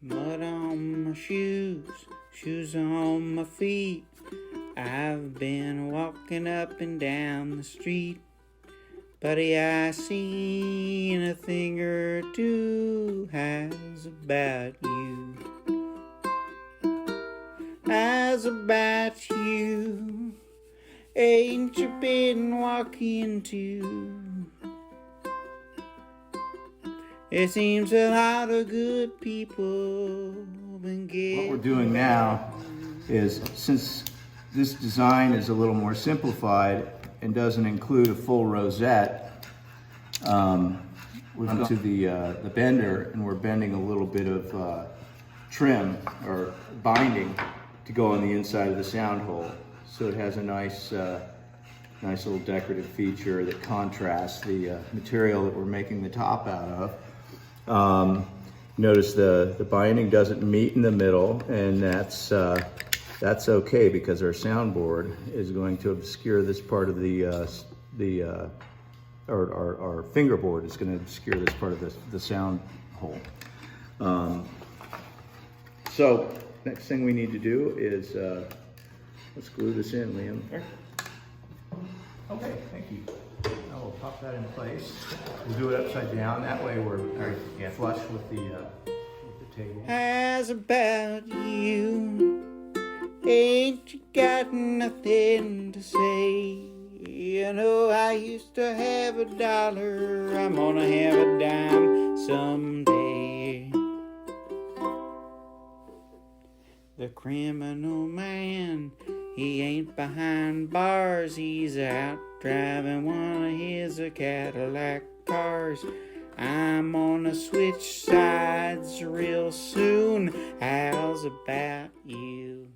Mud on my shoes, shoes on my feet. I've been walking up and down the street. Buddy, I seen a thing or two has about you. Has about you. Ain't you been walking too? It seems a lot of good people been getting. What we're doing now is, since this design is a little more simplified and doesn't include a full rosette, we've gone to the bender, and we're bending a little bit of trim or binding to go on the inside of the sound hole, so it has a nice little decorative feature that contrasts the material that we're making the top out of. Notice the binding doesn't meet in the middle, and that's okay, because our soundboard is going to obscure this part of our fingerboard is going to obscure this part of the sound hole. So next thing we need to do is let's glue this in, Liam. Okay, thank you. Now we'll pop that in place. We'll do it upside down. That way we're flush with the table. How's about you? Ain't you got nothing to say? You know, I used to have $1. I'm gonna have a dime someday. The criminal man, he ain't behind bars. He's out driving one of his Cadillac cars. I'm gonna switch sides real soon. How's about you?